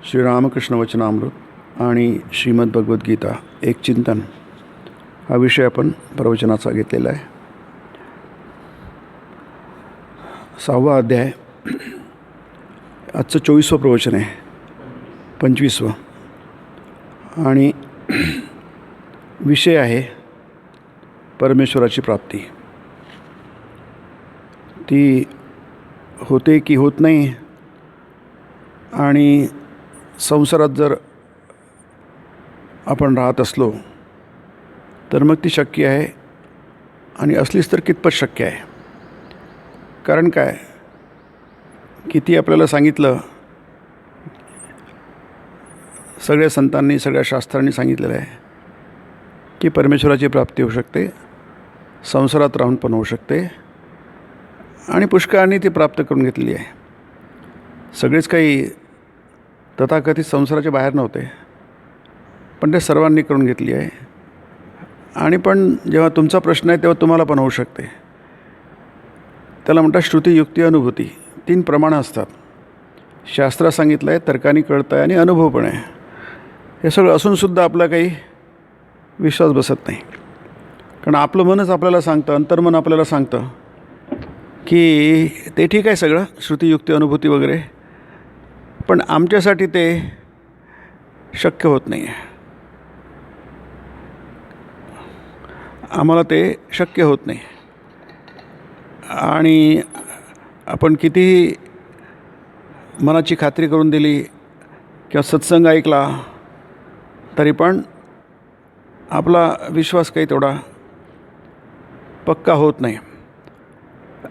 श्रीरामकृष्ण वचनामृत आणि श्रीमद भगवद्गीता एक चिंतन हा विषय आपण प्रवचनाचा घेतलेला आहे. 6वा अध्याय. आजचं 24वं प्रवचन आहे, 25वं, आणि विषय आहे परमेश्वराची प्राप्ती. ती होते की होत नाही, आणि संसारात जर आपण राहत असलो तर मग ती शक्य आहे, आणि असलीच तर कितपत शक्य आहे. कारण काय, किती आपल्याला सांगितलं, सगळ्या संतांनी सगळ्या शास्त्रांनी सांगितलेलं आहे की परमेश्वराची प्राप्ती होऊ शकते, संसारात राहून पण होऊ शकते, आणि पुष्कळांनी ती प्राप्त करून घेतलेली आहे. सगळेच काही तथाकथित संसाराच्या बाहेर नव्हते, पण ते सर्वांनी करून घेतली आहे. आणि पण जेव्हा तुमचा प्रश्न आहे तेव्हा तुम्हाला पण होऊ शकते. त्याला म्हणतात श्रुती, युक्ती, अनुभूती. 3 प्रमाणं असतात. शास्त्रात सांगितलं आहे, तर्काने कळतं आहे, आणि अनुभव पण आहे. हे सगळं असूनसुद्धा आपला काही विश्वास बसत नाही. कारण आपलं मनच आपल्याला सांगतं, अंतर्मन आपल्याला सांगतं की ते ठीक आहे सगळं, श्रुती, युक्ती, अनुभूती वगैरे, पण आमच्यासाठी ते शक्य होत नाही आहे. आम्हाला ते शक्य होत नाही. आणि आपण कितीही मनाची खात्री करून दिली किंवा सत्संग ऐकला तरी पण आपला विश्वास काही तेवढा पक्का होत नाही.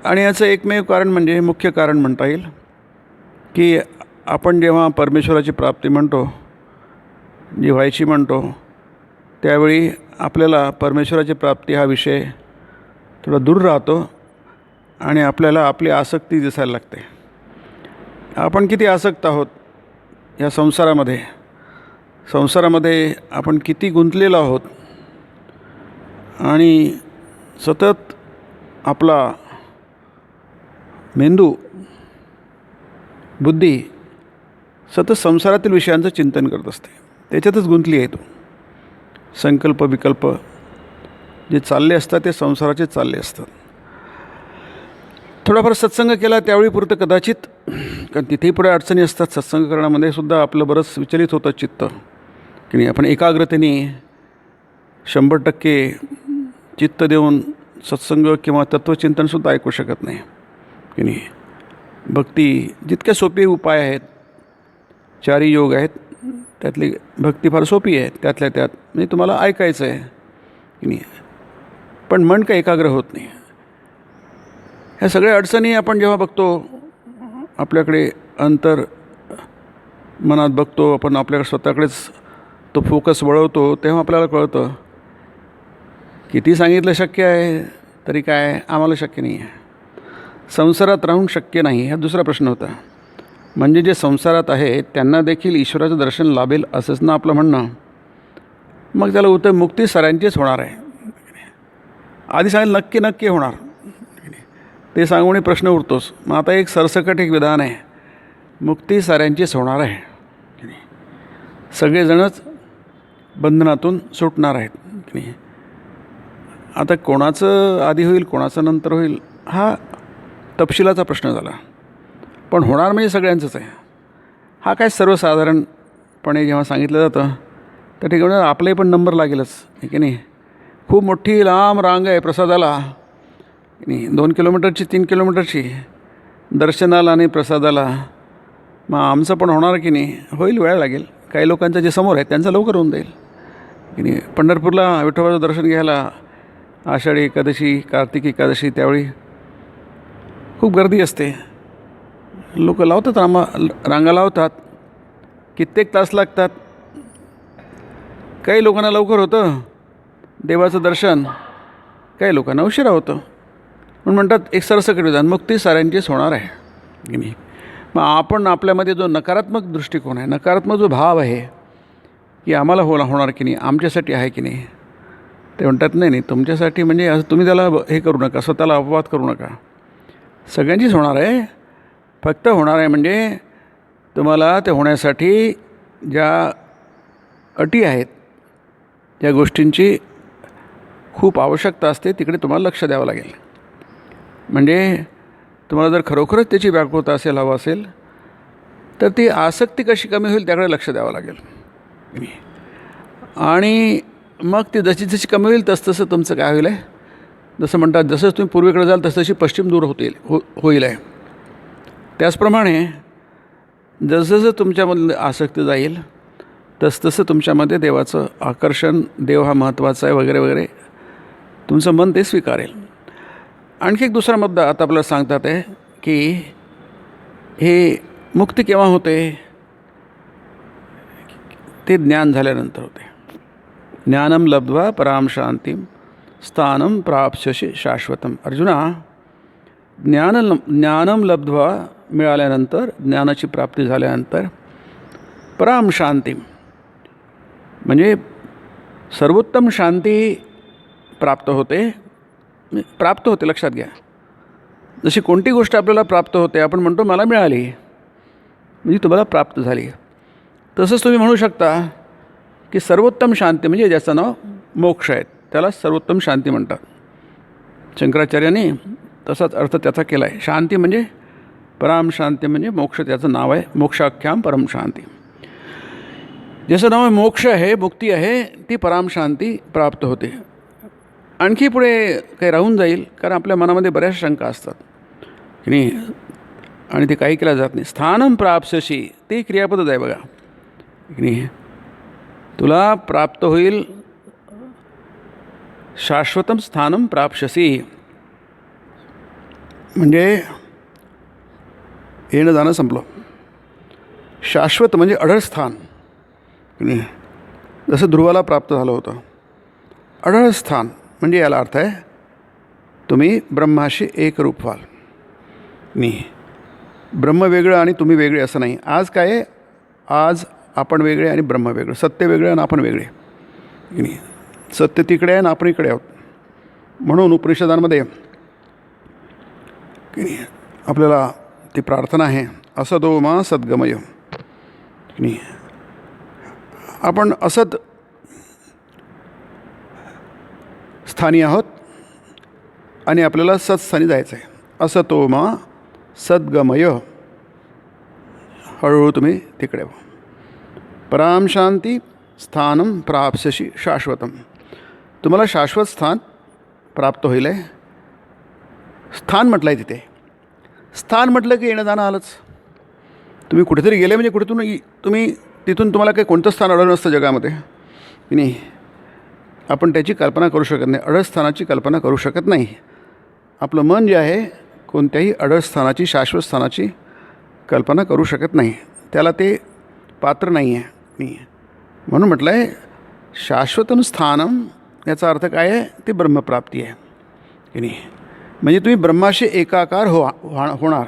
आणि याचं एकमेव कारण म्हणजे, मुख्य कारण म्हणता येईल, की आपण जेव्हा परमेश्वराची प्राप्ती म्हणतो, जी व्हायची म्हणतो, त्यावेळी आपल्याला परमेश्वराची प्राप्ती हा विषय थोडा दूर राहतो, आणि आपल्याला आपली आसक्ती दिसायला लागते. आपण किती आसक्त आहोत या संसारामध्ये आपण किती गुंतलेलो आहोत, आणि सतत आपला मेंदू, बुद्धी सतत संसारातील विषयांचं चिंतन करत असते. त्याच्यातच गुंतली आहे. तो संकल्प विकल्प जे चालले असतात ते संसाराचे चालले असतात. थोडाफार सत्संग केला त्यावेळी पुरतं कदाचित, कारण तिथेही पुढे अडचणी असतात. सत्संग करण्यामध्ये सुद्धा आपलं बरंच विचलित होतं चित्त, की नाही, आपण एकाग्रतेने 100% चित्त देऊन सत्संग किंवा तत्त्वचिंतनसुद्धा ऐकू शकत नाही, की नाही. भक्ती जितक्या सोपे उपाय आहेत, 4 योग आहेत, त्यातली भक्ती फार सोपी आहे. त्यातल्या त्यात म्हणजे तुम्हाला ऐकायचं आहे, की नाही, पण मन काही एकाग्र होत नाही. ह्या सगळ्या अडचणी आपण जेव्हा बघतो, आपल्याकडे मनात बघतो, आपण आपल्याकडे स्वतःकडेच तो फोकस वळवतो, तेव्हा आपल्याला कळतं किती सांगितलं शक्य आहे तरी काय आम्हाला शक्य नाही आहे. संसारात राहून शक्य नाही हा दुसरा प्रश्न होता. म्हणजे जे संसारात आहे त्यांना देखील ईश्वराचं दर्शन लाभेल असंच ना आपलं म्हणणं. मग त्याला उत्तर, मुक्ती साऱ्यांचीच होणार आहे. आधी सांगेल नक्की होणार, ते सांगून प्रश्न उरतोच. मग आता एक सरसकट एक विधान आहे, मुक्ती साऱ्यांचीच होणार आहे. सगळेजणच बंधनातून सुटणार आहेत, की नाही. आता कोणाचं आधी होईल कोणाचं नंतर होईल हा तपशिलाचा प्रश्न झाला, पण होणार म्हणजे सगळ्यांचंच आहे. हा काय सर्वसाधारणपणे जेव्हा सांगितलं जातं त्या ठिकाणी आपलाही पण नंबर लागेलच, की नाही. खूप मोठी लांब रांग आहे प्रसादाला, नाही, 2 किलोमीटरची 3 किलोमीटरची दर्शनाला आणि प्रसादाला. मग आमचं पण होणार की नाही, होईल, वेळ लागेल. काही लोकांचं जे समोर आहे त्यांचं लवकर होऊन जाईल, की नाही. पंढरपूरला विठोबाचं दर्शन घ्यायला आषाढी एकादशी, कार्तिक एकादशी त्यावेळी खूप गर्दी असते. लोक लावतात, रांगा लावतात, कित्येक तास लागतात. काही लोकांना लवकर होतं देवाचं दर्शन, काही लोकांना उशिरा होतं. म्हणून म्हणतात एक सरसकट विधान, मुक्ती साऱ्यांचीच होणार आहे, की नाही. मग आपण आपल्यामध्ये जो नकारात्मक दृष्टिकोन आहे, नकारात्मक जो भाव आहे की आम्हाला होणार की नाही, आमच्यासाठी आहे की नाही, ते म्हणतात नाही तुमच्यासाठी म्हणजे असं तुम्ही त्याला हे करू नका, स्वतःला अपवाद करू नका. सगळ्यांचीच होणार आहे. फक्त होणार आहे म्हणजे तुम्हाला ते होण्यासाठी ज्या अटी आहेत, ज्या गोष्टींची खूप आवश्यकता असते तिकडे तुम्हाला लक्ष द्यावं लागेल. म्हणजे तुम्हाला जर खरोखरच त्याची व्याकुळता असेल, हवं असेल, तर ती आसक्ती कशी कमी होईल त्याकडे लक्ष द्यावं लागेल. आणि मग ती जशी जशी कमी होईल तसं तुमचं काय होईल आहे, जसं म्हणतात जसं तुम्ही पूर्वेकडे जाल तसं पश्चिम दूर होईल आहे. त्याचप्रमाणे जसजसं तुमच्यामधलं आसक्ती जाईल तसतसं तुमच्यामध्ये देवाचं आकर्षण, देव हा महत्त्वाचा आहे वगैरे वगैरे, तुमचं मन ते स्वीकारेल. आणखी एक दुसरा मुद्दा आता आपल्याला सांगतात आहे की हे मुक्ती केव्हा होते, ते ज्ञान झाल्यानंतर होते. ज्ञानम लब्ध्वा पराम शांतीम स्थानम प्राप्स्यसि शाश्वतम. अर्जुना, ज्ञानम लब्ध्वा मिळाल्यानंतर, ज्ञानाची प्राप्ती झाल्यानंतर पराम शांतीम म्हणजे सर्वोत्तम शांती प्राप्त होते. लक्षात घ्या. जशी कोणती गोष्ट आपल्याला प्राप्त होते, आपण म्हणतो मला मिळाली म्हणजे तुम्हाला प्राप्त झाली. तसंच तुम्ही म्हणू शकता की सर्वोत्तम शांती म्हणजे ज्याचं नाव मोक्ष आहे त्याला सर्वोत्तम शांती म्हणतात. शंकराचार्यांनी तसाच अर्थ त्याचा केला आहे. शांती म्हणजे पराम शांती म्हणजे मोक्ष, त्याचं नाव आहे. मोक्षाख्याम परम शांती. ज्याचं नाव आहे मोक्ष आहे, मुक्ती आहे, ती पराम शांती प्राप्त होते. आणखी पुढे काही राहून जाईल, कारण आपल्या मनामध्ये बऱ्याच शंका असतात की नाही, आणि ते काही केल्या जात नाही. स्थानम प्राप्स्यसि, ते क्रियापदच आहे बघा की नाही. तुला प्राप्त होईल शाश्वतम स्थानम प्राप्स्यसि, म्हणजे येणं जाणं संपलं. शाश्वत म्हणजे अढळ स्थान की नाही, जसं ध्रुवाला प्राप्त झालं होतं. अढळ स्थान म्हणजे याला अर्थ आहे तुम्ही ब्रह्माशी एकरूप व्हाल. नाही, ब्रह्म वेगळं आणि तुम्ही वेगळे असं नाही. आज काय आहे, आज आपण वेगळे आणि ब्रह्म वेगळं, सत्य वेगळं आणि आपण वेगळे की नाही. सत्य तिकडे आहे आणि आपण इकडे आहोत. म्हणून उपनिषदांमध्ये की नाही आपल्याला ती प्रार्थना आहे, असदो मा सद्गमय की नाही. आपण असद स्थानी आहोत आणि आपल्याला सत्स्थानी जायचं आहे. असतो मा सद्गमय, हळूहळू तुम्ही तिकडे व्हा. पराम शांती स्थानम प्राप्स्यसि शाश्वतम, तुम्हाला शाश्वत स्थान प्राप्त होईल आहे. स्थान म्हटलं आहे तिथे. स्थान म्हटलं की येणं जाणं आलंच. तुम्ही कुठेतरी गेले म्हणजे कुठेतून तुम्ही तिथून तुम्हाला काही कोणतं स्थान अडळ नसतं जगामध्ये की नाही. आपण त्याची कल्पना करू शकत नाही, अढळ स्थानाची कल्पना करू शकत नाही. आपलं मन जे आहे कोणत्याही अढळ स्थानाची, शाश्वत स्थानाची कल्पना करू शकत नाही. त्याला ते पात्र नाही आहे. म्हणून म्हटलं आहे शाश्वतम स्थानम, याचा अर्थ काय आहे, ते ब्रह्मप्राप्ती आहे की नाही. म्हणजे तुम्ही ब्रह्माशी एकाकार होणार.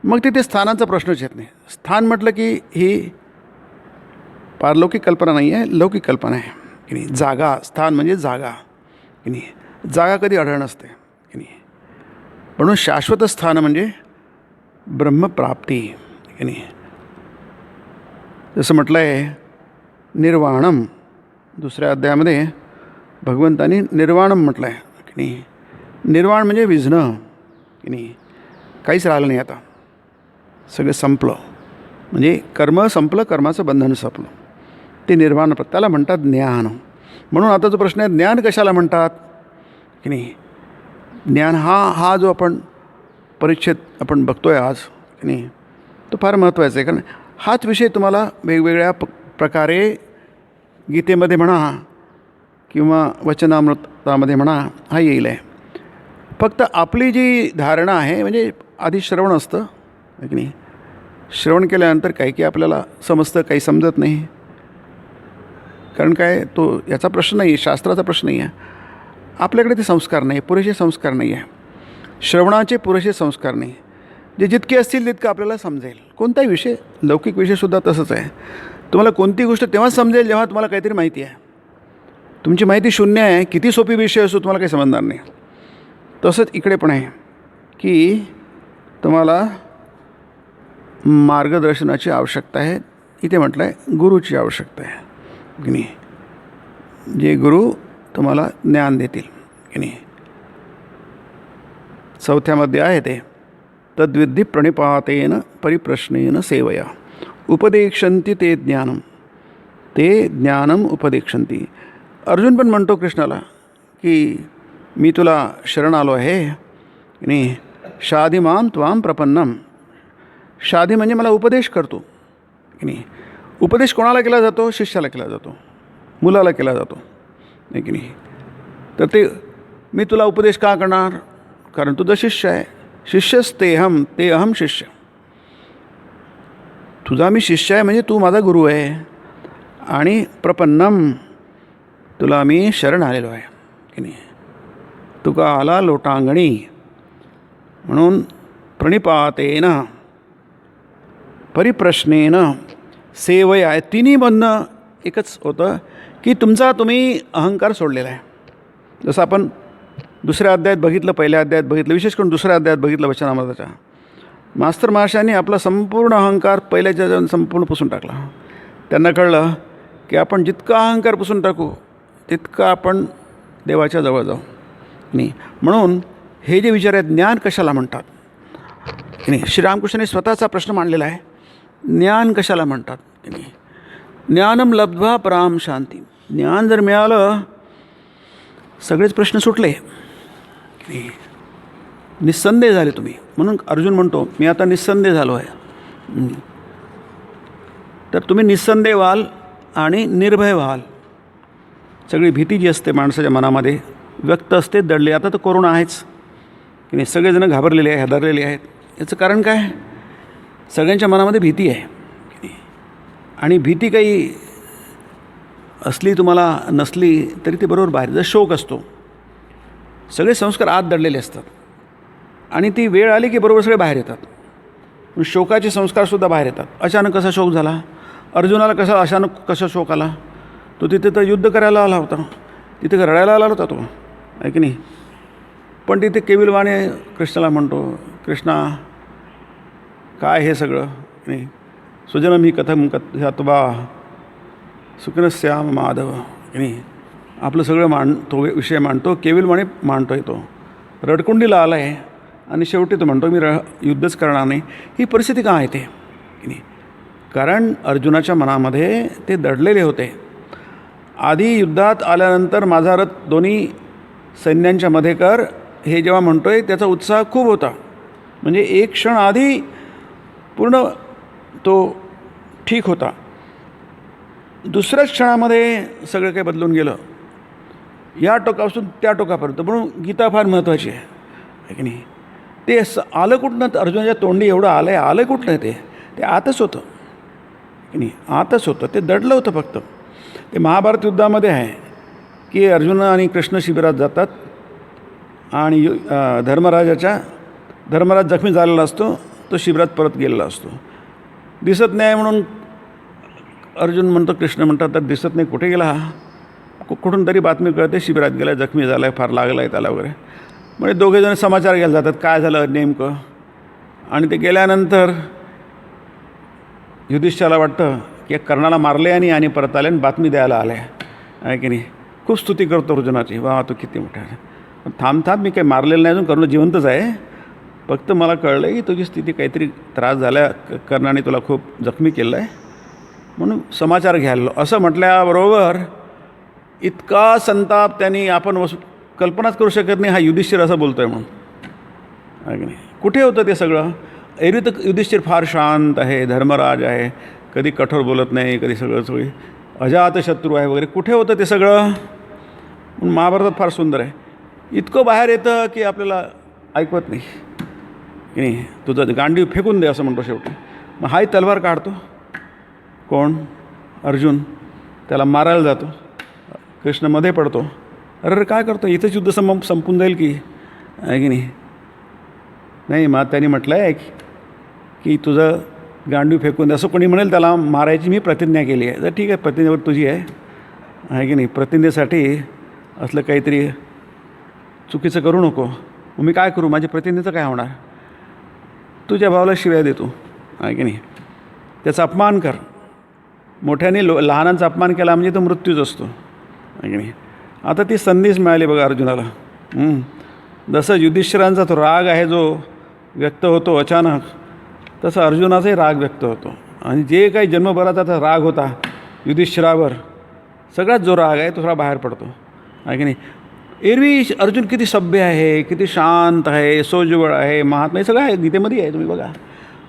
मग तिथे स्थानाचा प्रश्नच येत नाही. स्थान म्हटलं की ही पारलौकिक कल्पना नाही आहे, लौकिक कल्पना आहे की नाही. जागा, स्थान म्हणजे जागा की नाही. जागा कधी अढळ नसते की नाही. म्हणून शाश्वत स्थान म्हणजे ब्रह्मप्राप्ती की नाही. जसं म्हटलं आहे निर्वाणम, दुसऱ्या अध्यायामध्ये भगवंतांनी निर्वाणम म्हटलं आहे की नाही. निर्वाण म्हणजे विझणं की नाही. काहीच राहिलं नाही, आता सगळं संपलं. म्हणजे कर्म संपलं, कर्माचं बंधन संपलं, ते निर्वाण, त्याला म्हणतात ज्ञान. म्हणून आता जो प्रश्न आहे ज्ञान कशाला म्हणतात की नाही. ज्ञान हा जो आपण परिच्छेद आपण बघतो आहे आज की नाही, तो फार महत्त्वाचा आहे. कारण हाच विषय तुम्हाला वेगवेगळ्या प्रकारे गीतेमध्ये म्हणा किंवा वचनामृतामध्ये म्हणा हा येईल आहे. फक्त आपली जी धारणा आहे म्हणजे आधी श्रवण असतं की नाही. श्रवण केल्यानंतर काही आपल्याला समजतं, काही समजत नाही. कारण काय, तो याचा प्रश्न नाही आहे, शास्त्राचा प्रश्न नाही आहे. आपल्याकडे ते संस्कार नाही, पुरेसे संस्कार नाही आहे. श्रवणाचे पुरेसे संस्कार नाही. जे जितके असतील तितकं आपल्याला समजेल. कोणताही विषय, लौकिक विषयसुद्धा तसंच आहे. तुम्हाला कोणती गोष्ट तेव्हाच समजेल जेव्हा तुम्हाला काहीतरी माहिती आहे. तुमची माहिती शून्य आहे, किती सोपी विषय असो तुम्हाला काही समजणार नाही. तसंच इकडे पण आहे की तुम्हाला मार्गदर्शनाची आवश्यकता आहे. इथे म्हटलं आहे गुरुची आवश्यकता आहे की नाही. जे गुरु तुम्हाला ज्ञान देतील की नाही. चौथ्यामध्ये आहे ते तद्विद्धी प्रणिपातेन परिप्रश्नेन सेवया उपदेक्षन्ति ते ज्ञानम उपदेक्षन्ति. अर्जुन पण म्हणतो कृष्णाला की मी तुला शरण आलो आहे की नाही. शाधी माम त्वाम प्रपन्नम. शाधी म्हणजे मला उपदेश करतो की नाही. उपदेश कोणाला केला जातो? शिष्याला केला जातो, मुलाला केला जातो नाही की नाही. तर ते मी तुला उपदेश का करणार? कारण तुझा शिष्य आहे. शिष्यस्तेहम ते अहम शिष्य. तुझा मी शिष्य आहे म्हणजे तू माझा गुरु आहे. आणि प्रपन्नम तुला मी शरण आलेलो आहे की नाही. तुका आला लोटांगणी म्हणून प्रणिपातेन परिप्रश्नेन सेवया आहे. तिन्ही म्हणणं एकच होतं की तुम्ही अहंकार सोडलेला आहे. जसं आपण दुसऱ्या अध्यायात बघितलं, पहिल्या अध्यायात बघितलं, विशेष करून दुसऱ्या अध्यायात बघितलं वचनामृताच्या. मास्तर महाशयांनी आपला संपूर्ण अहंकार पहिल्याच्या जाऊन संपूर्ण पुसून टाकला. त्यांना कळलं की आपण जितका अहंकार पुसून टाकू तितकं आपण देवाच्या जवळ जाऊ नाही. म्हणून हे जे विचार आहेत, ज्ञान कशाला म्हणतात की नाही. श्रीरामकृष्णांनी स्वतःचा प्रश्न मांडलेला आहे, ज्ञान कशाला म्हणतात की नाही. ज्ञानम लब्ध्वा पराम शांती. ज्ञान जर मिळालं सगळेच प्रश्न सुटले की नाही. निस्संदेह झाले तुम्ही. म्हणून अर्जुन म्हणतो मी आता निस्संदेह झालो आहे. तर तुम्ही निस्संदेह व्हाल आणि निर्भय व्हाल. सगळी भीती जी असते माणसाच्या मनामध्ये व्यक्त असते, दडले. आता तर कोरोना आहेच की नाही. सगळेजण घाबरलेले आहे, हादरलेले आहेत. याचं कारण काय? सगळ्यांच्या मनामध्ये भीती आहे की नाही. आणि भीती काही असली तुम्हाला नसली तरी ते बरोबर बाहेर. जर शोक असतो, सगळे संस्कार आत दडलेले असतात आणि ती वेळ आली की बरोबर सगळे बाहेर येतात. शोकाचे संस्कारसुद्धा बाहेर येतात. अचानक कसा शोक झाला? अर्जुनाला अचानक कसा शोक आला? तो तिथे तर युद्ध करायला आला होता, तिथे रडायला आला होता तो आहे की नाही. पण तिथे केविलवाणे कृष्णाला म्हणतो, कृष्णा काय हे सगळं नाही. सुजनम ही कथम ह्यात्वा सुखनश्याम माधव की नाही. आपलं सगळं तो विषय मांडतो. केविलवाणे मांडतो आहे तो. रडकुंडीला आला आहे आणि शेवटी तो म्हणतो मी युद्धच करणार नाही. ही परिस्थिती का आहे ते की नाही. कारण अर्जुनाच्या मनामध्ये ते दडलेले होते. आधी युद्धात आल्यानंतर माझा रथ दोन्ही सैन्यांच्या मध्ये कर हे जेव्हा म्हणतो आहे त्याचा उत्साह खूप होता. म्हणजे एक क्षण आधी पूर्ण तो ठीक होता, दुसऱ्याच क्षणामध्ये सगळं काही बदलून गेलं. या टोकापासून त्या टोकापर्यंत. म्हणून गीता फार महत्त्वाची आहे की नाही. ते आलं कुठनं? अर्जुनाच्या तोंडी एवढं आलं कुठनं? ते आतच होतं की नाही. आतच होतं. ते दडलं होतं फक्त. ते महाभारत युद्धामध्ये आहे की अर्जुन आणि कृष्ण शिबिरात जातात आणि धर्मराज जखमी झालेला असतो. तो शिबिरात परत गेलेला असतो. दिसत नाही म्हणून अर्जुन म्हणतो, कृष्ण म्हणतात तर दिसत नाही, कुठे गेला हा? कुठून तरी बातमी कळते शिबिरात गेला, जखमी झाला आहे, फार लागला आहे त्याला वगैरे. म्हणजे दोघेजण समाचार घ्यायला जातात काय झालं नेमकं. आणि ते गेल्यानंतर युधिष्ठिराला वाटतं की कर्णाला मारले आणि परत आले आणि बातमी द्यायला आले आहे की नाही. खूप स्तुती करतो अर्जुनाची, वा तो किती मोठा आहे. पण थांब मी काही मारलेलं नाही अजून, कर्ण जिवंतच आहे. फक्त मला कळलं की तुझी स्थिती काहीतरी त्रास झाला, कर्णाने तुला खूप जखमी केलं आहे म्हणून समाचार घ्यायला. असं म्हटल्याबरोबर इतका संताप त्यांनी आपण कल्पनाच करू शकत नाही. हा युधिष्ठिर असं बोलतो आहे म्हणून आहे की नाही. कुठे होतं ते सगळं? एरवी तर युधिष्ठिर फार शांत आहे, धर्मराज आहे, कधी कठोर बोलत नाही, कधी सगळी अजातशत्रू आहे वगैरे. कुठे होतं ते सगळं? महाभारतात फार सुंदर आहे. इतकं बाहेर येतं की आपल्याला ऐकवत नाही की नाही. तुझं गांडीव फेकून दे असं म्हणतो शेवटी. मग हाही तलवार काढतो. कोण? अर्जुन. त्याला मारायला जातो. कृष्ण मध्ये पडतो. अरे काय करतो? इथंच युद्ध संपून जाईल की आहे की नाही. मग त्यांनी म्हटलं आहे की तुझं गांडीव फेकून दे. असं कोणी म्हणेल त्याला मारायची मी प्रतिज्ञा केली आहे. तर ठीक आहे, प्रतिज्ञेवर तुझी आहे की नाही. प्रतिज्ञेसाठी असलं काहीतरी चुकीचं करू नको. मग मी काय करू? माझ्या प्रतिज्ञेचं काय होणार? तुझ्या भावाला शिव्या देतो आहे की नाही. त्याचा अपमान कर. मोठ्याने लहानांचा अपमान केला म्हणजे तो मृत्यूच असतो, आहे की नाही. आता ती संधीच मिळाली बघा अर्जुनाला. जसं युधिष्ठिरांचा तो राग आहे जो व्यक्त होतो अचानक, तसं अर्जुनाचाही राग व्यक्त होतो. आणि जे काही जन्मभराचा त्याचा राग होता युधिष्ठिरावर, सगळ्यात जो राग आहे तो थोडा बाहेर पडतो, आहे की नाही. एरवी अर्जुन किती सभ्य आहे, किती शांत आहे, सोज्वळ आहे, महात्मा, हे सगळं आहे, गीतेमध्ये आहे. तुम्ही बघा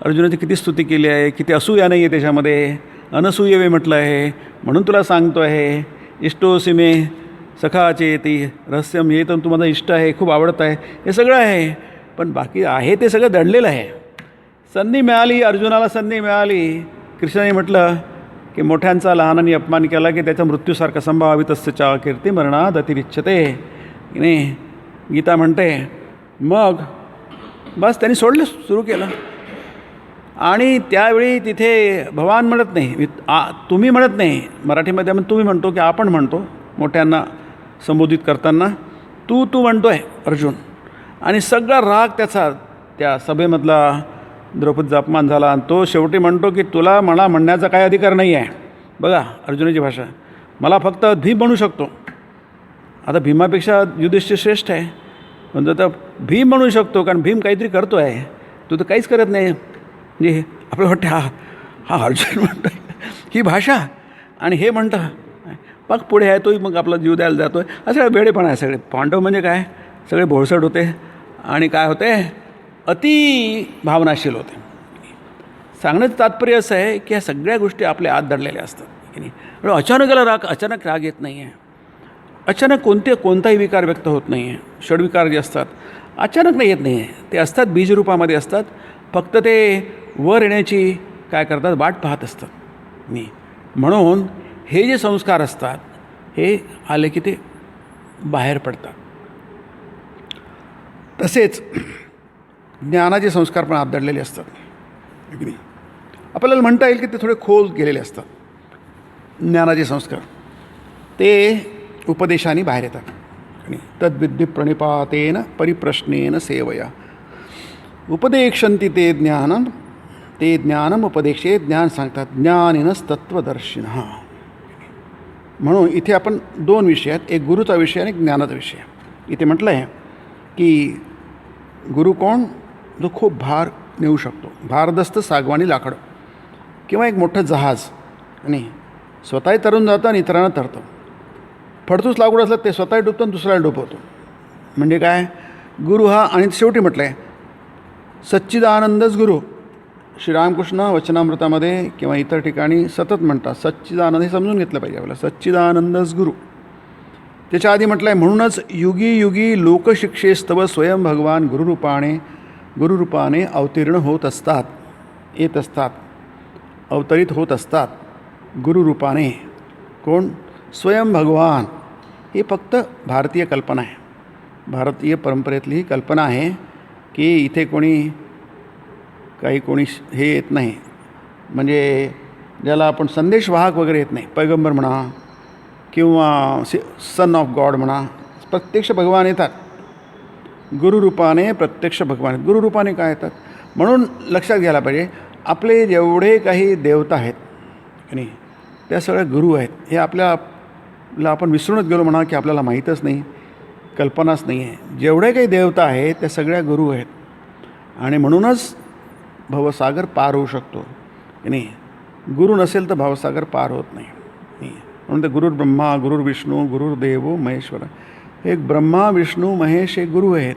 अर्जुनाची किती स्तुती केली आहे, किती असूया नाही आहे त्याच्यामध्ये, अनसूयवे म्हटलं आहे. म्हणून तुला सांगतो आहे, इष्टोसी मे सखा चेती रहस्यम, हे तर तू माझा इष्ट आहे, खूप आवडत आहे, हे सगळं आहे. पण बाकी आहे ते सगळं दडलेलं आहे. संधी मिळाली, अर्जुनाला संधी मिळाली. कृष्णाने म्हटलं की मोठ्यांचा लहानांनी अपमान केला की त्याच्या मृत्यूसारखा संभावावी तस्यचा कीर्ती मरणात अतिरिच्यते, नाही गीता म्हणते. मग बस त्यांनी सोडलं, सुरू केलं. आणि त्यावेळी तिथे भगवान म्हणत नाही, तुम्ही म्हणत नाही, मराठीमध्ये तुम्ही म्हणतो की आपण म्हणतो मोठ्यांना संबोधित करताना, तू म्हणतो आहे अर्जुन. आणि सगळा राग त्याचा त्या सभेमधला द्रौपदीचा अपमान झाला. आणि तो शेवटी म्हणतो की तुला मला म्हणण्याचा काय अधिकार नाही आहे. बघा अर्जुनाची भाषा, मला फक्त भीम म्हणू शकतो. आता भीमापेक्षा युधिष्ठिर श्रेष्ठ आहे, पण तर भीम म्हणू शकतो कारण भीम काहीतरी करतो आहे, तू तर काहीच करत नाही. म्हणजे आपलं वाटतं हा अर्जुन म्हणतो ही भाषा आणि हे म्हणतं. मग पुढे आहे तोही मग आपला जीव द्यायला जातो आहे. हा सगळं वेडेपणा आहे. सगळे पांडव म्हणजे काय, सगळे भोळसट होते आणि काय होते, अति भावनाशील होते. सांगण्याचं तात्पर्य असं आहे की ह्या सगळ्या गोष्टी आपल्या आत दडलेल्या असतात, की नाही. अचानक राग येत नाही आहे. अचानक कोणताही विकार व्यक्त होत नाही आहे. षड्विकार जे असतात अचानक नाही येत नाही आहे, ते असतात बीजरूपामध्ये असतात. फक्त ते वर येण्याची काय करतात, वाट पाहत असतात. मी म्हणून हे जे संस्कार असतात हे आले की ते बाहेर पडतात. तसेच ज्ञानाचे संस्कार पण आत दडलेले असतात, की नाही. आपल्याला म्हणता येईल की ते थोडे खोल गेलेले असतात. ज्ञानाचे संस्कार ते उपदेशाने बाहेर येतात. तद्विद्धी प्रणिपातेन परिप्रश्नेन सेवया उपदेक्षन्ति ते ज्ञानम उपदेक्षे, ज्ञान सांगतात ज्ञानिनस्तत्वदर्शिनः. म्हणून इथे आपण दोन विषय आहेत, एक गुरुचा विषय आणि एक ज्ञानाचा विषय. इथे म्हटलं आहे की गुरु कोण, जो खूप भार नेऊ शकतो, भारदस्त सागवानी लाकड किंवा एक मोठं जहाज, आणि स्वतःही तरून जातं आणि इतरांना तरतं. फडतूस लाकूड असलं ते स्वतःही डुबतं आणि दुसऱ्याला डुबवतो. म्हणजे काय गुरु हा. आणि शेवटी म्हटलं आहे सच्चिदानंदच गुरु. श्रीरामकृष्ण वचनामृतामध्ये किंवा इतर ठिकाणी सतत म्हणतात सच्चिदानंद, हे समजून घेतलं पाहिजे आपल्याला. सच्चिदानंदच गुरु. त्याच्या आधी म्हटलं आहे म्हणूनच युगी युगी लोकशिक्षेस्तव स्वयं भगवान गुरुरूपाने अवतीर्ण होत असतात, येत असतात, अवतरित होत असतात गुरुरूपाने. कोण, स्वयं भगवान. ही फक्त भारतीय कल्पना आहे, भारतीय परंपरेतली ही कल्पना आहे की इथे कोणी हे येत नाही, म्हणजे ज्याला आपण संदेशवाहक वगैरे येत नाही, पैगंबर म्हणा किंवा सन ऑफ गॉड म्हणा, प्रत्यक्ष भगवान येतात गुरुरूपाने. प्रत्यक्ष भगवान गुरुरूपाने काय येतात. म्हणून लक्षात घ्यायला पाहिजे आपले जेवढे काही देवता आहेत आणि त्या सगळ्या गुरु आहेत. हे आपल्याला आपण विसरूनच गेलो म्हणा की आपल्याला माहीतच नाही, कल्पनाच नाही आहे. जेवढे काही देवता आहेत त्या सगळ्या गुरु आहेत. आणि म्हणूनच भवसागर पार होऊ शकतो, की नाही. गुरु नसेल तर भवसागर पार होत नाही. म्हणून ते गुरुर्ब्रह्मा गुरुर्विष्णू गुरुर्देव महेश्वर. हे ब्रह्मा विष्णू महेश हे गुरु आहेत,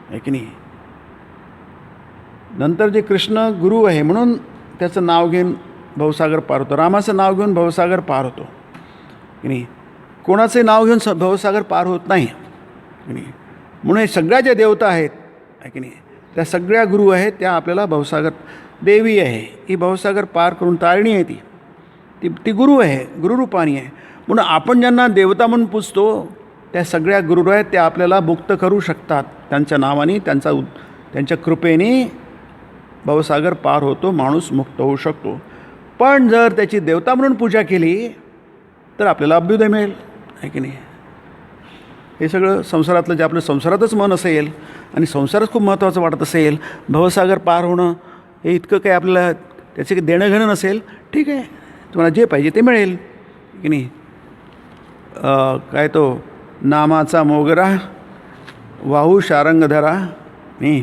आहे की नाही. नंतर जे कृष्ण गुरु आहे म्हणून त्याचं नाव घेऊन भवसागर पार होतो. रामाचं नाव घेऊन भवसागर पार होतो, की नाही. कोणाचे नाव घेऊन भवसागर पार होत नाही, की नाही. म्हणून हे सगळ्या ज्या देवता आहेत, आहे की नाही, त्या सगळ्या गुरु आहेत. त्या आपल्याला भवसागर, देवी आहे ही भवसागर पार करून तारिणी आहे, ती गुरु आहे, गुरुरूपानी आहे. म्हणून आपण ज्यांना देवता म्हणून पूजतो त्या सगळ्या गुरु आहेत, त्या आपल्याला मुक्त करू शकतात. त्यांच्या नावाने, त्यांच्या कृपेने भवसागर पार होतो, माणूस मुक्त होऊ शकतो. पण जर त्याची देवता म्हणून पूजा केली तर आपल्याला अभ्युदय मिळेल, आहे की नाही. हे सगळं संसारातलं जे आपलं संसारातच मन असेल आणि संसारच खूप महत्त्वाचं वाटत असेल, भवसागर पार होणं हे इतकं काही आपल्याला त्याचे काही देणं घेणं नसेल, ठीक आहे, तुम्हाला जे पाहिजे ते मिळेल की नाही. काय तो नामाचा मोगरा वाहू शारंगधरा नाही,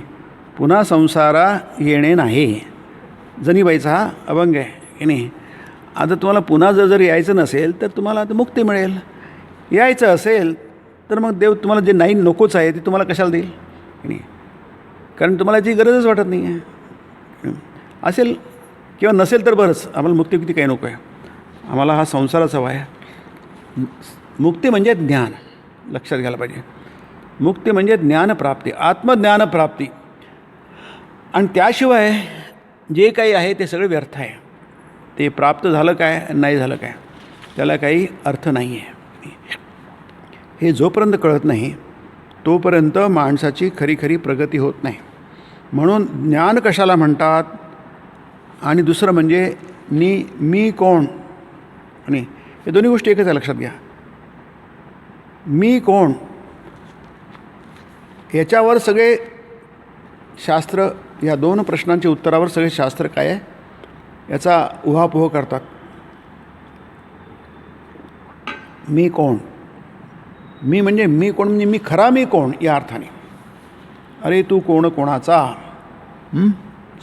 पुन्हा संसारा येणे नाही. जनीबाईचा हा अभंग आहे की नाही. आता तुम्हाला पुन्हा जर यायचं नसेल तर तुम्हाला आता मुक्ती मिळेल. यायचं असेल तर मग देव तुम्हाला जे नाही नकोच आहे ते तुम्हाला कशाला देईल की नाही. कारण तुम्हाला याची गरजच वाटत नाही आहे. असेल किंवा नसेल तर बरंच, आम्हाला मुक्ती किती काही नको आहे, आम्हाला हा संसाराचा हवा आहे. मुक्ती म्हणजे ज्ञान, लक्षात घ्यायला पाहिजे. मुक्ती म्हणजे ज्ञानप्राप्ती, आत्मज्ञानप्राप्ती. आणि त्याशिवाय जे काही आहे ते सगळं व्यर्थ आहे. ते प्राप्त झालं काय नाही झालं काय त्याला काही अर्थ नाही आहे. हे जोपर्यंत कळत नाही तोपर्यंत माणसाची खरी खरी प्रगती होत नाही. म्हणून ज्ञान कशाला म्हणतात. आणि दुसरं म्हणजे मी कोण, आणि हे दोन्ही गोष्टी एकच आहे, लक्षात घ्या. मी कोण याच्यावर सगळे शास्त्र, या दोन प्रश्नांच्या उत्तरावर सगळे शास्त्र काय आहे याचा उहापोह करतात. मी कोण, मी म्हणजे मी कोण म्हणजे मी खरा मी कोण या अर्थाने. अरे तू कोण कोणाचा,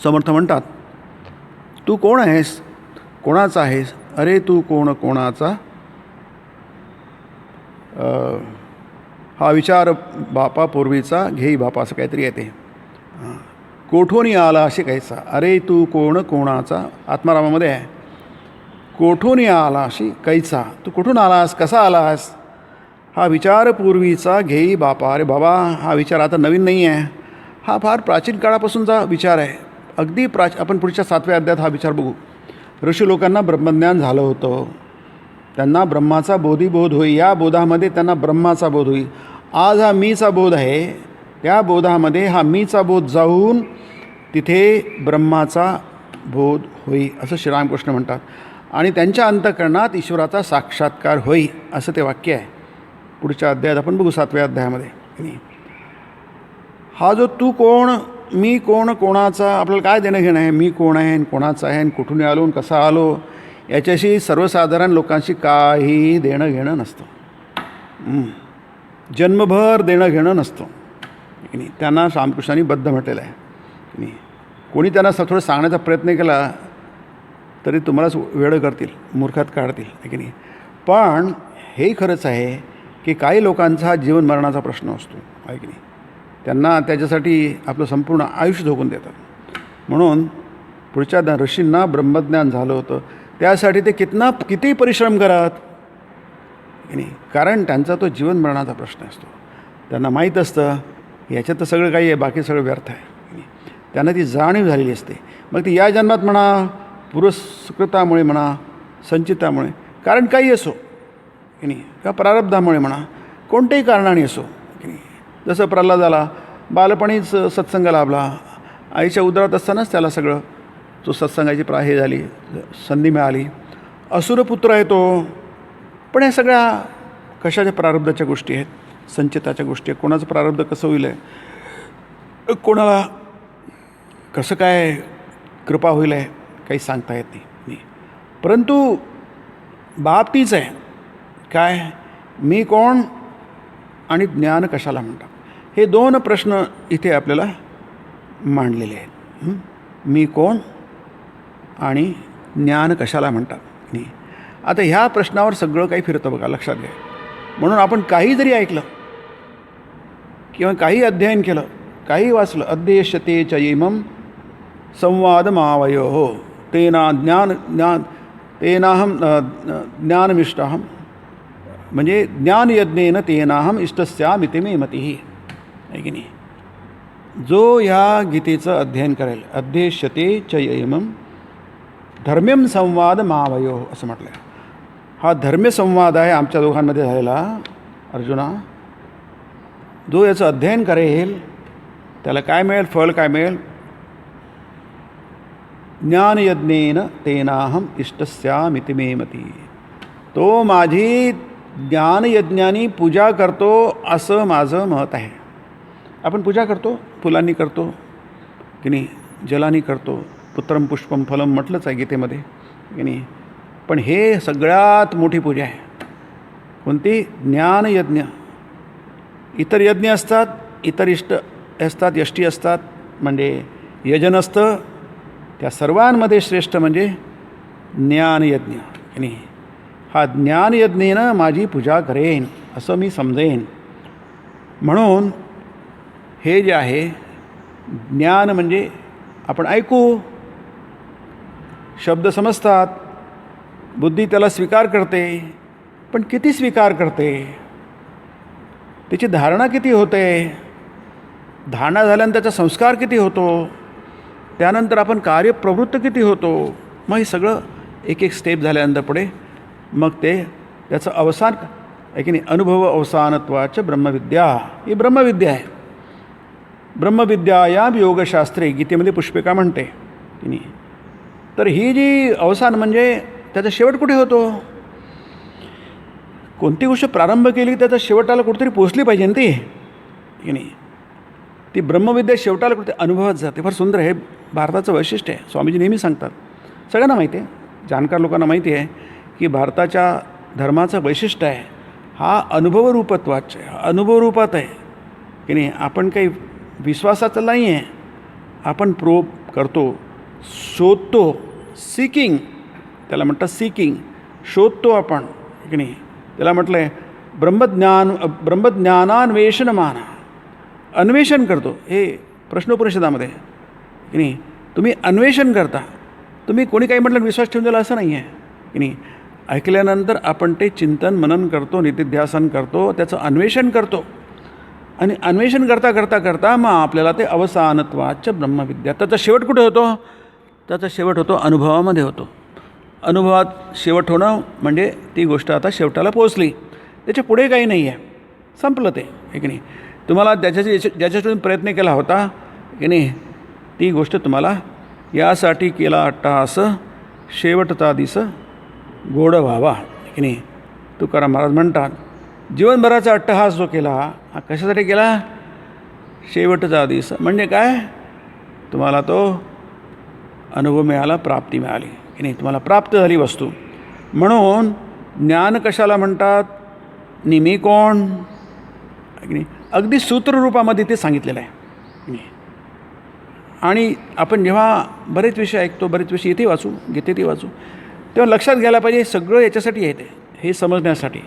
समर्थ म्हणतात. तू कोण आहेस, कोणाचा आहेस. अरे तू कोण कोणाचा, हा विचार बापा पूर्वीचा घेई बापा, असं काहीतरी येते. कोठून आला असे काहीचा. अरे तू कोण कोणाचा, आत्मारामामध्ये आहे. कोठून आला अशी कैचा, तू कुठून आलास, कसा आलास. हा विचार पूर्वीचा घेई बापा. अरे बाबा, हा विचार आता नवीन नाही आहे, हा फार प्राचीन काळापासूनचा विचार आहे. अगदी आपण पुढच्या 7व्या अध्यायात हा विचार बघू. ऋषी लोकांना ब्रह्मज्ञान झालं होतं, त्यांना ब्रह्माचा बोधिबोध होई. या बोधामध्ये त्यांना ब्रह्माचा बोध होई. आज हा मीचा बोध आहे, त्या बोधामध्ये हा मीचा बोध जाऊन तिथे ब्रह्माचा बोध होई असं श्रीरामकृष्ण म्हणतात. आणि त्यांच्या अंतःकरणात ईश्वराचा साक्षात्कार होई असं ते वाक्य आहे. पुढच्या अध्यायात आपण बघू 7व्या अध्यायामध्ये. हा जो तू कोण मी कोण कोणाचा, आपल्याला काय देणं घेणं आहे. मी कोण आहे आणि कोणाचा आहे आणि कुठून आलो आणि कसा आलो याच्याशी सर्वसाधारण लोकांशी काही देणं घेणं नसतं. जन्मभर देणं घेणं नसतं की नाही. त्यांना रामकृष्णांनी बद्ध म्हटलेलं आहे की नाही. कोणी त्यांना थोडं सांगण्याचा प्रयत्न केला तरी तुम्हालाच वेडं करतील, मूर्खात काढतील की नाही. पण हेही खरंच आहे की काही लोकांचा हा जीवन मरणाचा प्रश्न असतो आहे की नाही. त्यांना त्याच्यासाठी आपलं संपूर्ण आयुष्य झोकून देतात. म्हणून पुढच्या ऋषींना ब्रह्मज्ञान झालं होतं, त्यासाठी ते किती परिश्रम करत की नाही. कारण त्यांचा तो जीवन मरणाचा प्रश्न असतो. त्यांना माहीत असतं याच्यात तर सगळं काही आहे, बाकी सगळं व्यर्थ आहे की नाही. त्यांना ती जाणीव झालेली असते. मग ती या जन्मात म्हणा, पुरस्कृतामुळे म्हणा, संचितामुळे, कारण काही असो की नाही, किंवा प्रारब्धामुळे म्हणा, कोणत्याही कारणाने असो की नाही. जसं प्रल्हादाला बालपणीच सत्संग लाभला, आईच्या उदरात असतानाच त्याला सगळं तो सत्संगाची हे झाली, संधी मिळाली. असुरपुत्र आहे तो. पण ह्या सगळ्या कशाच्या प्रारब्धाच्या गोष्टी आहेत, संचिताच्या गोष्टी आहेत. कोणाचं प्रारब्ध कसं होईल आहे, कोणाला कसं काय कृपा होईल आहे, काही सांगता येत नाही. परंतु बाब तीच आहे, काय मी कोण आणि ज्ञान कशाला म्हणतात. हे दोन प्रश्न इथे आपल्याला मांडलेले आहेत. मी कोण आणि ज्ञान कशाला म्हणतात नाही. आता ह्या प्रश्नावर सगळं काही फिरतं बघा, लक्षात घ्या. म्हणून आपण काही जरी ऐकलं किंवा काही अध्ययन केलं, काही वाचलं, अध्येष्यते च इमं संवाद मावयो हो तेना तेनाहम ज्ञानमिष्टाहम, म्हणजे ज्ञानयज्ञेन तेनाहम इष्टस्यामिति मे मतिः आहे की नाही. जो ह्या गीतेचं अध्ययन करेल, अध्येष्यते च इमं धर्म्यम संवाद मावयो असं म्हटलं आहे. हा धर्म्य संवाद आहे आमच्या दोघांमध्ये झालेला. अर्जुना, जो याचं अध्ययन करेल त्याला काय मिळेल, फळ काय मिळेल. ज्ञानयज्ञेन तेनाहम इष्टस्यामिति मे मतिः, तो माझी ज्ञानयज्ञानी पूजा करतो असं माझं मत आहे. आपण पूजा करतो, फुलांनी करतो की नाही, जलानी करतो, पुत्रम पुष्पम फलम म्हटलंच आहे गीतेमध्ये की नाही. पण हे सगळ्यात मोठी पूजा आहे. कोणती? ज्ञानयज्ञ. इतर यज्ञ असतात, इतर इष्ट असतात, यष्टी असतात, म्हणजे यजन असतं. त्या सर्वांमध्ये श्रेष्ठ म्हणजे ज्ञानयज्ञ की नाही. हा ज्ञानयज्ञेनं माझी पूजा करेन असं मी समजेन. म्हणून हे जे आहे ज्ञान म्हणजे आपण ऐकू, शब्द समजतात, बुद्धी त्याला स्वीकार करते, पण किती स्वीकार करते, त्याची धारणा किती होते, धारणा झाल्यानंतर त्याचा संस्कार किती होतो, त्यानंतर आपण कार्यप्रवृत्त किती होतो. मग हे सगळं एक एक स्टेप झाल्यानंतर पुढे मग त्याचं अवसान आहे की नाही. अनुभव अवसानत्वाचं ब्रह्मविद्या, ही ब्रह्मविद्या आहे. ब्रह्मविद्या या योगशास्त्रे गीतेमध्ये पुष्पिका म्हणते की नाही. तर ही जी अवसान म्हणजे त्याचा शेवट कुठे होतो. कोणती गोष्ट प्रारंभ केली त्याचा शेवटाला कुठेतरी पोचली पाहिजे ना ती की नाही. ती ब्रह्मविद्या शेवटाला कुठे अनुभवात जाते. फार सुंदर आहे. भारताचं वैशिष्ट्य आहे. स्वामीजी नेहमी सांगतात, सगळ्यांना माहिती आहे, जाणकार लोकांना माहिती आहे की भारताच्या धर्माचं वैशिष्ट्य आहे हा अनुभवरूपत्वाचं आहे. अनुभवरूपात आहे की नाही. आपण काही विश्वासाचं नाही आहे, आपण प्रोब करतो, शोधतो. सीकिंग त्याला म्हणतात, सीकिंग, शोधतो आपण की नाही. त्याला म्हटलं आहे ब्रह्मज्ञानान्वेषणमान, अन्वेषण करतो. हे प्रश्नोपनिषदामध्ये की नाही. तुम्ही अन्वेषण करता. तुम्ही कोणी काही म्हटलं विश्वास ठेवून दिला असं नाही आहे की नाही. ऐकल्यानंतर आपण ते चिंतन मनन करतो, निधिध्यासन करतो, त्याचं अन्वेषण करतो. आणि अन्वेषण करता करता करता मग आपल्याला ते अवसानत्वाचं ब्रह्मविद्या. त्याचा शेवट कुठे होतो. त्याचा शेवट होतो अनुभवामध्ये होतो. अनुभवात शेवट होणं म्हणजे ती गोष्ट आता शेवटाला पोचली, त्याच्या पुढे काही नाही आहे, संपलं ते आहे की नाही. तुम्हाला ज्याच्यातून प्रयत्न केला होता की नाही, ती गोष्ट तुम्हाला यासाठी केला अट्टहास शेवटचा दिस गोड व्हावा की नाही. तुकाराम महाराज म्हणतात, जीवनभराचा अट्टहास जो केला हा कशासाठी केला. शेवटचा दिस म्हणजे काय, तुम्हाला तो अनुभव मिळाला, प्राप्ती मिळाली की नाही, तुम्हाला प्राप्त झाली वस्तू. म्हणून ज्ञान कशाला म्हणतात, निमी कोण की नाही. अगदी सूत्ररूपामध्ये ते सांगितलेलं आहे की नाही. आणि आपण जेव्हा बरेच विषय ऐकतो, बरेच विषय इथे वाचू, गीतेत वाचू, तेव्हा लक्षात घ्यायला पाहिजे सगळं याच्यासाठी येते, हे समजण्यासाठी.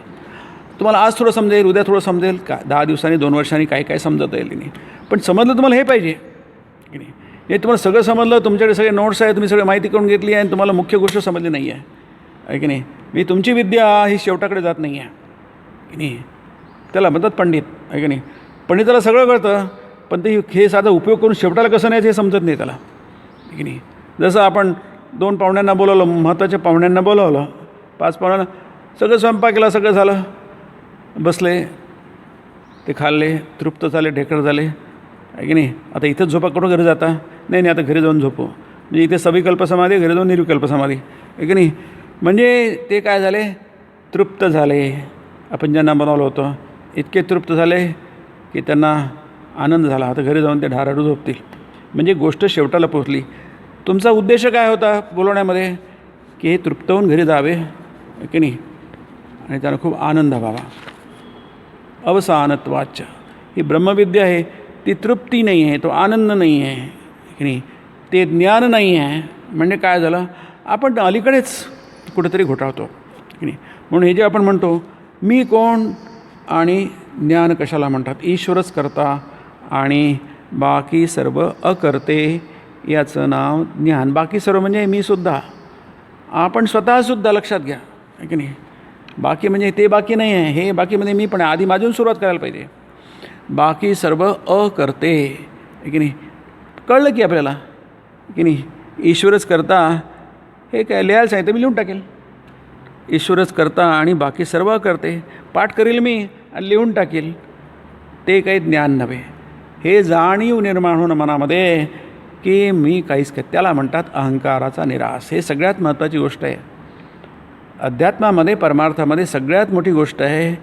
तुम्हाला आज थोडं समजेल, उद्या थोडं समजेल, का 10 दिवसांनी 2 वर्षांनी काय काय समजता येईल की नाही. पण समजलं तुम्हाला हे पाहिजे की नाही. हे तुम्हाला सगळं समजलं, तुमच्याकडे सगळे नोट्स आहे, तुम्ही सगळी माहिती करून घेतली आहे आणि तुम्हाला मुख्य गोष्ट समजली नाही आहे की नाही. मी तुमची विद्या ही शेवटाकडे जात नाही आहे की नाही. त्याला म्हणतात पंडित आहे की नाही. पंडिताला सगळं कळतं, पण ते हे साधा उपयोग करून शेवटाला कसं नाही हे समजत नाही त्याला की नाही. जसं आपण 2 पाहुण्यांना बोलावलं, महत्त्वाच्या पाहुण्यांना बोलावलं, 5 पाहुण्यांना सगळं स्वयंपाक केला, सगळं झालं, बसले, ते खाल्ले, तृप्त झाले, ढेकळ झाले आहे की नाही. आता इथंच झोपा करून घरी जाता, नाही आता घरी जाऊन झोपू, म्हणजे इथे सविकल्प समाधी, घरी जाऊन निर्विकल्प समाधी आहे की नाही. म्हणजे ते काय झाले, तृप्त झाले. आपण ज्यांना बनवलं होतं इतके तृप्त झाले की त्यांना आनंद झाला, आता घरी जाऊन ते ढाराडू झोपतील. म्हणजे गोष्ट शेवटाला पोचली. तुमचा उद्देश काय होता बोलवण्यामध्ये, की हे तृप्त होऊन घरी जावे की नाही, आणि त्यांना खूप आनंद व्हावा. अवसानत्वाच ही ब्रह्मविद्या आहे, ती तृप्ती नाही आहे, तो आनंद नाही आहे की नाही, ते ज्ञान नाही आहे. म्हणजे काय झालं, आपण अलीकडेच कुठेतरी घोटाळतो की नाही. म्हणून हे जे आपण म्हणतो मी कोण आणि ज्ञान कशाला म्हणतात, ईश्वरच करता आणि बाकी सर्व अकर्ते, याचं नाव ज्ञान. बाकी सर्व म्हणजे मीसुद्धा, आपण स्वतःसुद्धा लक्षात घ्या आहे की नाही. बाकी म्हणजे ते बाकी नाही आहे, हे बाकी म्हणजे मी पण आहे. आधी माझून सुरुवात करायला पाहिजे. बाकी सर्व अकर्ते आहे की नाही. कळलं की आपल्याला की नाही, ईश्वरच करता, हे काय लिहायला सांगितलं मी लिहून टाकेल. ईश्वरच करता आणि बाकी सर्व करते, पाठ करेल मी आणि लिहून टाकेल. ते काही ज्ञान नव्हे. हे जाणीव निर्माण होणं मनामध्ये की मी काहीच काय, त्याला म्हणतात अहंकाराचा निराश. हे सगळ्यात महत्त्वाची गोष्ट आहे अध्यात्मामध्ये, परमार्थामध्ये सगळ्यात मोठी गोष्ट आहे.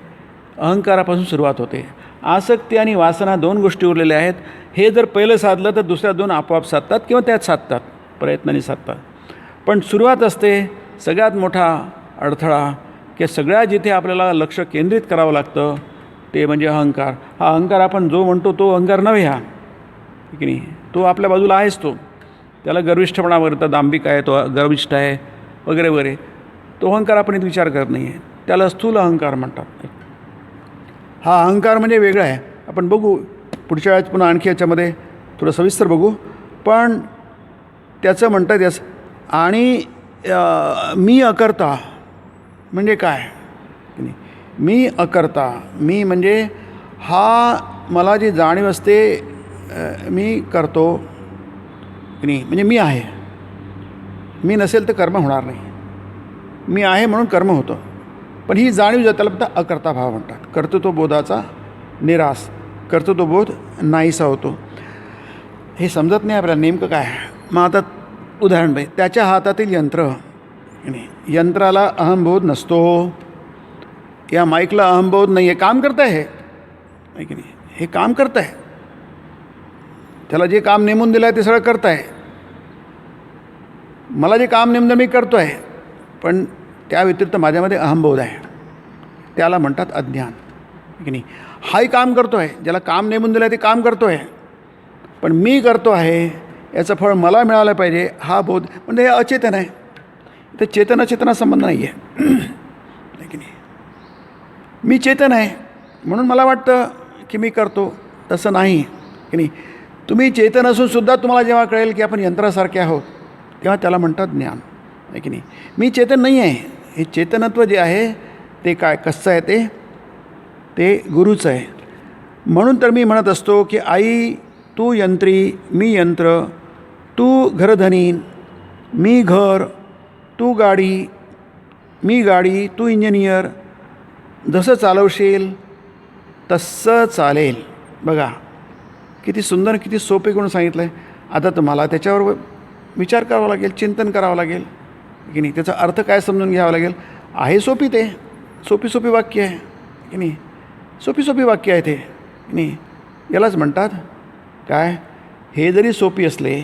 अहंकारापासून सुरुवात होते. आसक्ती आणि वासना 2 गोष्टी उरलेल्या आहेत. हे जर पहिलं साधलं तर दुसऱ्या 2 आपोआप साधतात किंवा त्यात साधतात. प्रयत्नांनी साधतात. पण सुरुवात असते सगळ्यात मोठा अडथळा की सगळ्यात जिथे आपल्याला लक्ष केंद्रित करावं लागतं ते म्हणजे अहंकार. हा अहंकार आपण जो म्हणतो तो अहंकार नव्हे, हा की नाही, तो आपल्या बाजूला आहेच. तो त्याला गर्विष्ठपणा वगैरे, दांभिक आहे, तो गर्विष्ठ आहे वगैरे वगैरे, तो अहंकार आपण इथे विचार करत नाही आहे. त्याला स्थूल अहंकार म्हणतात. हा अहंकार म्हणजे वेगळा आहे. आपण बघू पुढच्या वेळेस पुन्हा आणखी याच्यामध्ये थोडं सविस्तर बघू. पण त्याचं म्हणतात याच. आणि मी अकर्ता म्हणजे काय की नाही, मी अकर्ता, मी म्हणजे हा मला जी जाणीव असते मी करतो की नाही, म्हणजे मी आहे. मी नसेल तर कर्म होणार नाही. मी आहे म्हणून कर्म होतं. पण ही जाणीव त्याला म्हणतात अकर्ता भाव म्हणतात. कर्तृत्वबोधाचा निराश, कर्तृत्वबोध नाहीसा होतो. हे समजत नाही आपल्याला नेमकं काय. मग आता उदाहरण पाहिजे, त्याच्या हातातील यंत्र, यंत्राला अहंबोध नसतो. या माईकला अहंबोध नाही आहे. काम करत आहे हे की नाही, हे काम करत आहे. त्याला जे काम नेमून दिलं आहे ते सगळं करत आहे. मला जे काम नेमून मी करतो आहे, पण त्या व्यतिरिक्त माझ्यामध्ये अहंबोध आहे. त्याला म्हणतात अज्ञान की नाही. हाही काम करतो आहे, ज्याला काम नेमून दिलं आहे ते काम करतो आहे, पण मी करतो आहे याचं फळ मला मिळालं पाहिजे हा बोध, म्हणजे हे अचेतन आहे. इथं चेतना संबंध नाही आहे की नाही. मी चेतन आहे म्हणून मला वाटतं की मी करतो, तसं नाही की नाही. तुम्ही चेतन असूनसुद्धा तुम्हाला जेव्हा कळेल की आपण यंत्रासारखे आहोत तेव्हा त्याला म्हणतात ज्ञान आहे की नाही. मी चेतन नाही आहे. हे चेतनत्व जे आहे ते काय कसं आहे ते गुरुचं आहे. म्हणून तर मी म्हणत असतो की आई तू यंत्री, मी यंत्र, तू घरधनी, मी घर, तू गाडी, मी गाडी, तू इंजिनियर, जसं चालवशील तसं चालेल. बघा किती सुंदर, किती सोपे करून सांगितलं आहे. आता तुम्हाला त्याच्यावर विचार करावा लागेल, चिंतन करावं लागेल की नाही. त्याचा अर्थ काय समजून घ्यावा लागेल. आहे सोपी, ते सोपी वाक्य आहे की नाही. सोपी वाक्य आहे ते की नाही. यालाच म्हणतात काय, हे जरी सोपी असले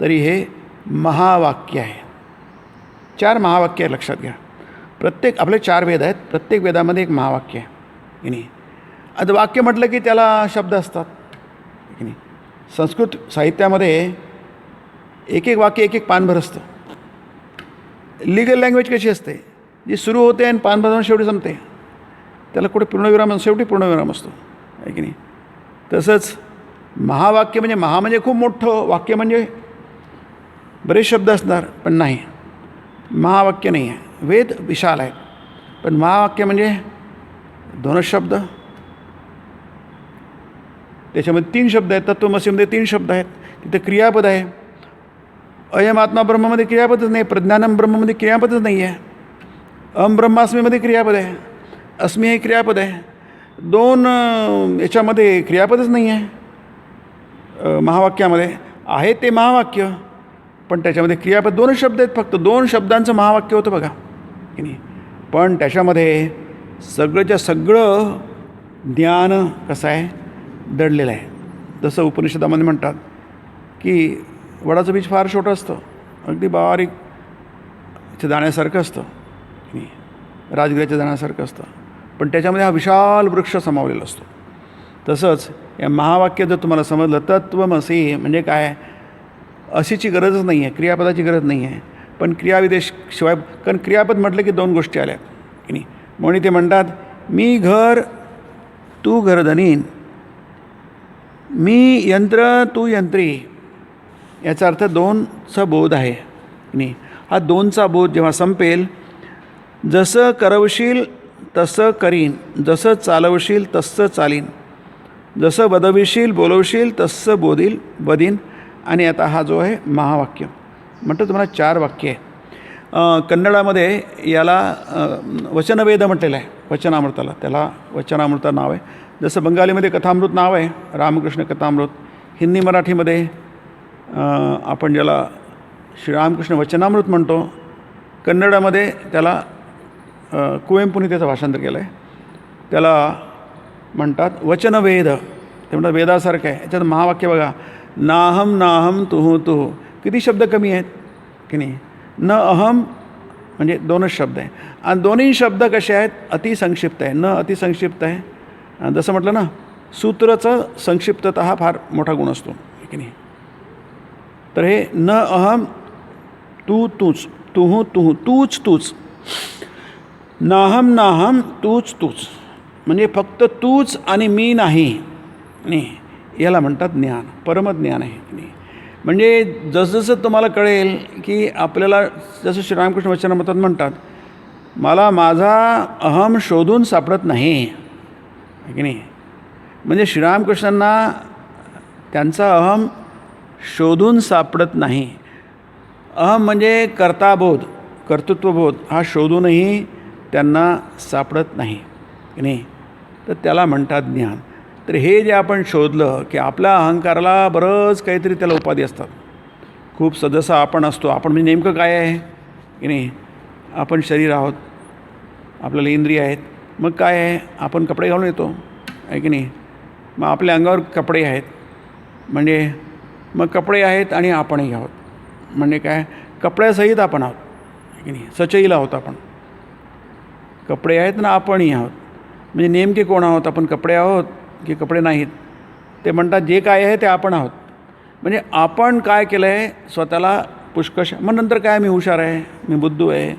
तरी हे महावाक्य आहे. 4 महावाक्य आहे, लक्षात घ्या. प्रत्येक आपले 4 वेद आहेत, प्रत्येक वेदामध्ये एक महावाक्य आहे की नाही. आता वाक्य म्हटलं की त्याला शब्द असतात की नाही. संस्कृत साहित्यामध्ये एक वाक्य एक पानभर असतं. लिगल लँग्वेज कशी असते, जी सुरू होते आणि पानभर शेवटी संपते, त्याला कुठे पूर्णविराम, शेवटी पूर्णविराम असतो आहे की नाही. तसंच महावाक्य म्हणजे म्हणजे खूप मोठं वाक्य, म्हणजे बरेच शब्द असणार, पण नाही, महावाक्य नाही आहे. वेद विशाल आहेत, पण महावाक्य म्हणजे 2 शब्द, त्याच्यामध्ये 3 शब्द आहेत. तत्त्वमसीमध्ये 3 शब्द आहेत, तिथे क्रियापद आहे. अयम आत्मा ब्रह्मामध्ये क्रियापदच नाही, प्रज्ञानम ब्रह्मामध्ये क्रियापदच नाही आहे. अहम ब्रह्मास्मीमध्ये क्रियापद आहे, अस्मी हे क्रियापद आहे. 2 याच्यामध्ये क्रियापदच नाही आहे. महावाक्यामध्ये आहे ते महावाक्य, पण त्याच्यामध्ये क्रियापद 2 शब्द आहेत फक्त. 2 शब्दांचं महावाक्य होतं बघा की नाही. पण त्याच्यामध्ये सगळंच्या सगळं ज्ञान कसं आहे, दडलेलं आहे. जसं उपनिषदामध्ये म्हणतात की वडाचं बीज फार छोटं असतं, अगदी बारीक इथे दाण्यासारखं असतं की नाही, राजगिऱ्याच्या दाण्यासारखं असतं, पण त्याच्यामध्ये हा विशाल वृक्ष समावलेला असतो. तसंच या महावाक्य जर तुम्हाला समजलं, तत्त्वमसी म्हणजे काय, अशीची गरजच नाही आहे, क्रियापदाची गरज नाही आहे. पण क्रियाविदेश शिवाय, कारण क्रियापद म्हटलं की 2 गोष्टी आल्या की नाही. म्हणून ते म्हणतात मी घर, तू घरधनी, मी यंत्र, तू यंत्री. याचा अर्थ 2चा बोध आहे की नाही. हा 2चा बोध जेव्हा संपेल, जसं करवशील तसं करीन, जसं चालवशील तसं चालीन, जसं बदविशील बोलवशील तसं बदीन. आणि आता हा जो आहे महावाक्य म्हणतो तुम्हाला 4 वाक्य आहे. कन्नडामध्ये याला वचनवेद म्हटलेलं आहे, वचनामृताला. त्याला वचनामृत नाव आहे. जसं बंगालीमध्ये कथामृत नाव आहे, रामकृष्ण कथामृत. हिंदी मराठीमध्ये आपण ज्याला श्रीरामकृष्ण वचनामृत म्हणतो. कन्नडामध्ये त्याला कुवेंपूने त्याचं भाषांतर केलं आहे, त्याला म्हणतात वचनवेद. ते म्हणतात वेदासारखं आहे. याच्यात महावाक्य बघा, नाहम नाहम तुहू तुहू, किती शब्द कमी आहेत की नाही. न अहम म्हणजे 2च शब्द आहे आणि दोन्ही शब्द कसे आहेत, अतिसंक्षिप्त आहे. न अतिसंक्षिप्त आहे. जसं म्हटलं ना, सूत्राचं संक्षिप्तता हा फार मोठा गुण असतो की नाही. तर हे न अहम, तू तूच, तुहू तुहू, तूच तूच, नाहम नाहम, तूच तूच, म्हणजे फक्त तूच आणि मी नाही. याला म्हणतात ज्ञान, परमज्ञान आहे की नाही. म्हणजे जसजसं तुम्हाला कळेल की आपल्याला, जसं श्रीरामकृष्ण वचनामृतात म्हणतात, मला माझा अहम शोधून सापडत नाही की नाही. म्हणजे श्रीरामकृष्णांना त्यांचा अहम शोधून सापडत नाही. अहम म्हणजे कर्ताबोध, कर्तृत्वबोध हा शोधूनही त्यांना सापडत नाही की नाही. तर त्याला म्हणतात ज्ञान. तर हे जे आपण शोधलं की आपल्या अहंकाराला बरंच काहीतरी त्याला उपाधी असतात. खूप सदस्य आपण असतो. आपण म्हणजे नेमकं काय आहे की नाही. आपण शरीर आहोत, आपल्याला इंद्रिय आहेत. मग काय आहे, आपण कपडे घालून येतो आहे की नाही. मग आपल्या अंगावर कपडे आहेत, म्हणजे मग कपडे आहेत आणि आपणही आहोत. म्हणजे काय, कपड्यासहित आपण आहोत की नाही. सचैल आहोत आपण, कपडे आहेत ना आपणही आहोत. म्हणजे नेमके कोण आहोत आपण, कपडे आहोत की कपडे नाहीत. ते म्हणतात जे काय आहे ते आपण आहोत. म्हणजे आपण काय केलं आहे स्वतःला पुष्कश. मग नंतर काय, मी हुशार आहे, मी बुद्धू आहे,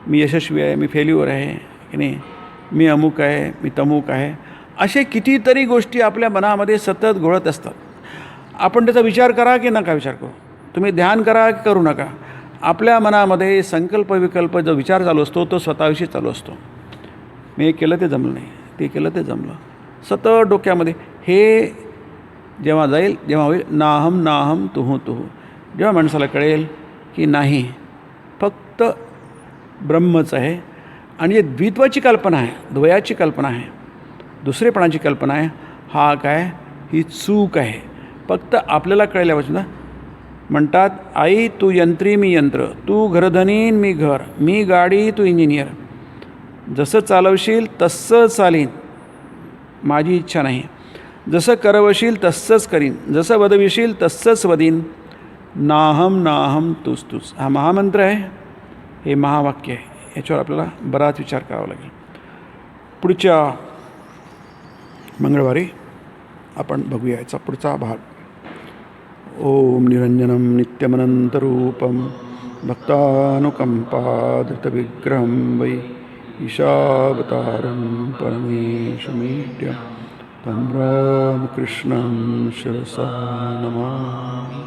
मी यशस्वी आहे, मी फेल्युअर आहे की नाही, मी अमुक आहे, मी तमुक आहे. असे कितीतरी गोष्टी आपल्या मनामध्ये सतत घोळत असतात. आपण त्याचा विचार करा की नका विचार करू, तुम्ही ध्यान करा की करू नका, आपल्या मनामध्ये संकल्प विकल्प जो विचार चालू असतो तो स्वतःविषयी चालू असतो. मी हे केलं ते जमलं नाही, ते केलं ते जमलं, सतत डोक्यामध्ये. हे जेव्हा जाईल, जेव्हा होईल नाहम नाहम तुहू तुहू, जेव्हा माणसाला कळेल की नाही, फक्त ब्रह्मच आहे. आणि जे द्वित्वाची कल्पना आहे, द्वयाची कल्पना आहे, दुसरेपणाची कल्पना आहे, हा काय, ही चूक आहे. फक्त आपल्याला कळल्यापासून म्हणतात, आई तू यंत्री मी यंत्र, तू घरधनीन मी घर, मी गाडी तू इंजिनियर, जसं चालवशील तसं चालीन, माझी इच्छा नाही, जसं करवशील तसंच करीन, जसं वदविशील तसंच वदीन, नाहम नाहम तूच तूच. हा महामंत्र आहे, हे महावाक्य आहे. याच्यावर आपल्याला बराच विचार करावा लागेल. पुढच्या मंगळवारी आपण बघूया याचा पुढचा भाग. ओम निरंजनम नित्यमनंतरूपम भक्तानुकंपादृतविग्रहं वै ईशावतारं परमेशमीड्यं तं रामकृष्णं शिरसा नमामि.